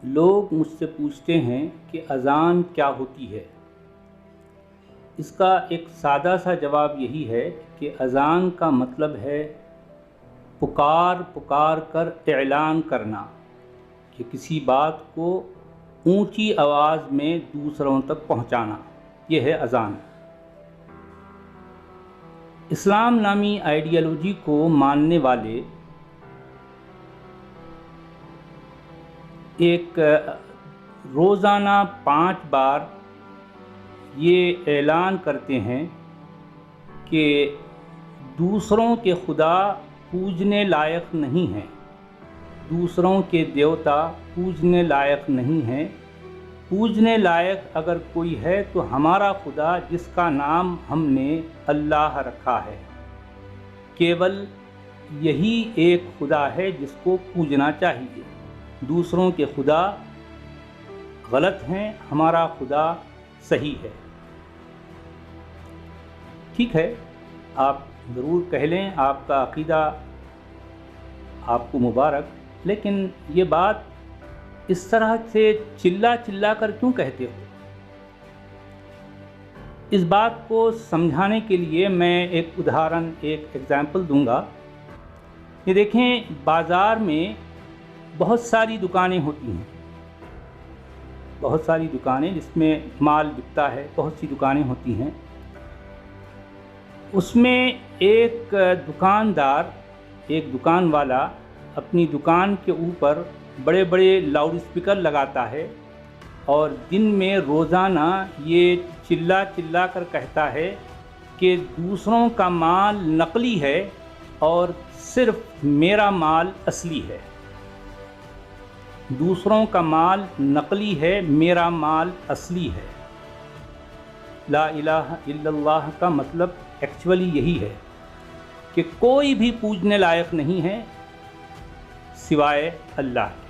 لوگ مجھ سے پوچھتے ہیں کہ اذان کیا ہوتی ہے۔ اس کا ایک سادہ سا جواب یہی ہے کہ اذان کا مطلب ہے پکار پکار کر اعلان کرنا، کہ کسی بات کو اونچی آواز میں دوسروں تک پہنچانا، یہ ہے اذان۔ اسلام نامی آئیڈیالوجی کو ماننے والے ایک روزانہ 5 بار یہ اعلان کرتے ہیں کہ دوسروں کے خدا پوجنے لائق نہیں ہیں، دوسروں کے دیوتا پوجنے لائق نہیں ہیں، پوجنے لائق اگر کوئی ہے تو ہمارا خدا جس کا نام ہم نے اللہ رکھا ہے، کیول یہی ایک خدا ہے جس کو پوجنا چاہیے۔ دوسروں کے خدا غلط ہیں، ہمارا خدا صحیح ہے۔ ٹھیک ہے، آپ ضرور کہہ لیں، آپ کا عقیدہ آپ کو مبارک، لیکن یہ بات اس طرح سے چلا چلا کر کیوں کہتے ہو؟ اس بات کو سمجھانے کے لیے میں ایک ادھارن، ایک ایگزامپل دوں گا۔ یہ دیکھیں، بازار میں بہت ساری دکانیں ہوتی ہیں، بہت ساری دکانیں جس میں مال بکتا ہے، بہت سی دکانیں ہوتی ہیں۔ اس میں ایک دکاندار، ایک دکان والا اپنی دکان کے اوپر بڑے بڑے لاؤڈ اسپیکر لگاتا ہے اور دن میں روزانہ یہ چلا چلا کر کہتا ہے کہ دوسروں کا مال نقلی ہے اور صرف میرا مال اصلی ہے، دوسروں کا مال نقلی ہے، میرا مال اصلی ہے۔ لا الہ الا اللہ کا مطلب ایکچولی یہی ہے کہ کوئی بھی پوجنے لائق نہیں ہے سوائے اللہ کے۔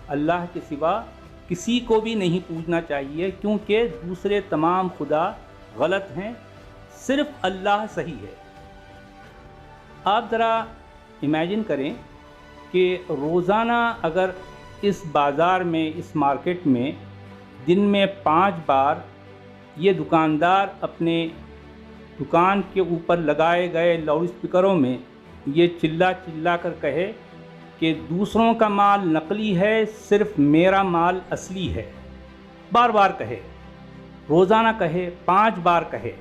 اللہ کے سوا کسی کو بھی نہیں پوجنا چاہیے، کیونکہ دوسرے تمام خدا غلط ہیں، صرف اللہ صحیح ہے۔ آپ ذرا امیجن کریں کہ روزانہ اگر اس بازار میں، اس مارکیٹ میں دن میں 5 بار یہ دکاندار اپنے دکان کے اوپر لگائے گئے لاؤڈ اسپیکروں میں یہ چلا چلا کر کہے کہ دوسروں کا مال نقلی ہے، صرف میرا مال اصلی ہے، بار بار کہے، روزانہ کہے، 5 بار کہے،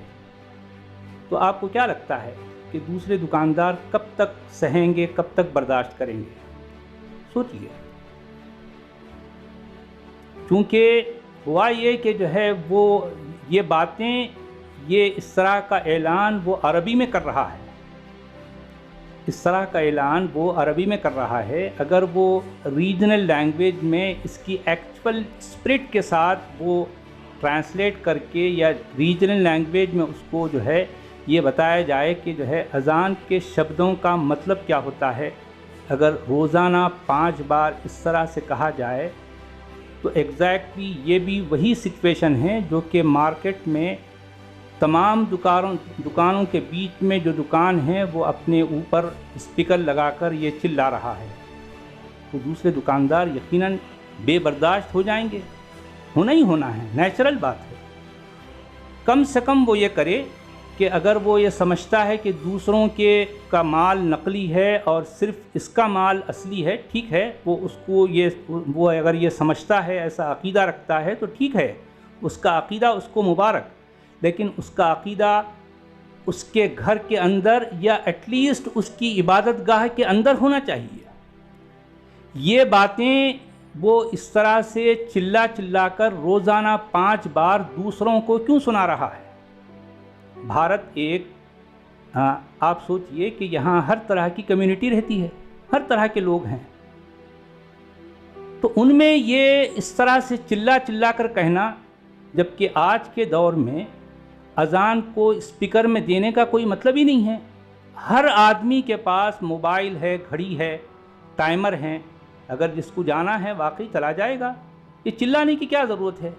تو آپ کو کیا لگتا ہے کہ دوسرے دکاندار کب تک سہیں گے، کب تک برداشت کریں گے؟ سوچئے۔ کیونکہ ہوا یہ کہ جو ہے وہ یہ باتیں، یہ اس طرح کا اعلان وہ عربی میں کر رہا ہے، اس طرح کا اعلان وہ عربی میں کر رہا ہے۔ اگر وہ ریجنل لینگویج میں اس کی ایکچول اسپرٹ کے ساتھ وہ ٹرانسلیٹ کر کے، یا ریجنل لینگویج میں اس کو جو ہے یہ بتایا جائے کہ جو ہے اذان کے شبدوں کا مطلب کیا ہوتا ہے، اگر روزانہ 5 بار اس طرح سے کہا جائے تو ایگزیکٹلی یہ بھی وہی سچویشن ہے جو کہ مارکیٹ میں تمام دکانوں کے بیچ میں جو دکان ہے وہ اپنے اوپر اسپیکر لگا کر یہ چلا رہا ہے، تو دوسرے دکاندار یقیناً بے برداشت ہو جائیں گے، ہونا ہی ہونا ہے، نیچرل بات ہے۔ کم سے کم وہ یہ کرے کہ اگر وہ یہ سمجھتا ہے کہ دوسروں کا مال نقلی ہے اور صرف اس کا مال اصلی ہے، ٹھیک ہے، وہ اگر یہ سمجھتا ہے، ایسا عقیدہ رکھتا ہے تو ٹھیک ہے، اس کا عقیدہ اس کو مبارک، لیکن اس کا عقیدہ اس کے گھر کے اندر یا ایٹ لیسٹ اس کی عبادت گاہ کے اندر ہونا چاہیے۔ یہ باتیں وہ اس طرح سے چلا چلا کر روزانہ 5 بار دوسروں کو کیوں سنا رہا ہے؟ بھارت ایک، آپ سوچئے کہ یہاں ہر طرح کی کمیونٹی رہتی ہے، ہر طرح کے لوگ ہیں، تو ان میں یہ اس طرح سے چلا چلا کر کہنا، جبکہ آج کے دور میں اذان کو اسپیکر میں دینے کا کوئی مطلب ہی نہیں ہے۔ ہر آدمی کے پاس موبائل ہے، گھڑی ہے، ٹائمر ہیں، اگر جس کو جانا ہے واقعی چلا جائے گا، یہ چلانے کی کیا ضرورت ہے؟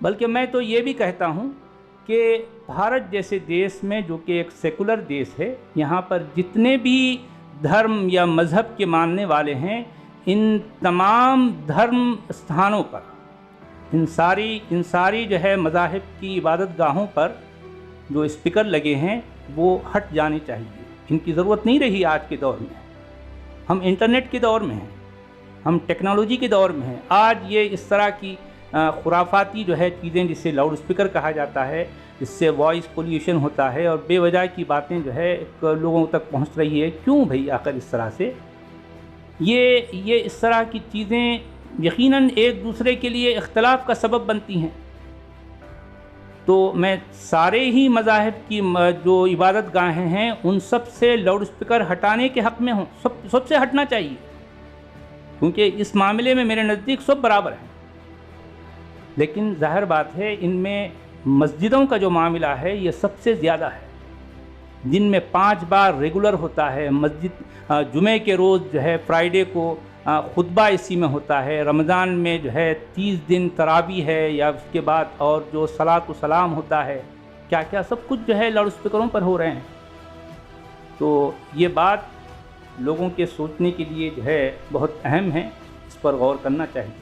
بلکہ میں تو یہ بھی کہتا ہوں کہ بھارت جیسے دیش میں، جو کہ ایک سیکولر دیش ہے، یہاں پر جتنے بھی دھرم یا مذہب کے ماننے والے ہیں، ان تمام دھرم استھانوں پر، ان ساری جو ہے مذاہب کی عبادت گاہوں پر جو اسپیکر لگے ہیں وہ ہٹ جانے چاہیے. ان کی ضرورت نہیں رہی آج کے دور میں. ہم انٹرنیٹ کے دور میں ہیں، ہم ٹیکنالوجی کے دور میں ہیں. آج یہ اس طرح کی خرافاتی جو ہے چیزیں، جسے لاؤڈ اسپیکر کہا جاتا ہے، جس سے وائس پولیوشن ہوتا ہے اور بے وجہ کی باتیں جو ہے لوگوں تک پہنچ رہی ہے. کیوں بھئی آخر اس طرح سے؟ یہ اس طرح کی چیزیں یقیناً ایک دوسرے کے لیے اختلاف کا سبب بنتی ہیں. تو میں سارے ہی مذاہب کی جو عبادت گاہیں ہیں ان سب سے لاؤڈ اسپیکر ہٹانے کے حق میں ہوں. سب سے ہٹنا چاہیے، کیونکہ اس معاملے میں میرے نزدیک سب برابر ہیں. لیکن ظاہر بات ہے ان میں مسجدوں کا جو معاملہ ہے یہ سب سے زیادہ ہے. دن میں 5 بار ریگولر ہوتا ہے. مسجد جمعے کے روز جو ہے فرائیڈے کو خطبہ اسی میں ہوتا ہے. رمضان میں جو ہے 30 دن تراویح ہے، یا اس کے بعد اور جو صلاۃ و سلام ہوتا ہے، کیا سب کچھ جو ہے لاؤڈ اسپیکروں پر ہو رہے ہیں. تو یہ بات لوگوں کے سوچنے کے لیے جو ہے بہت اہم ہے، اس پر غور کرنا چاہیے.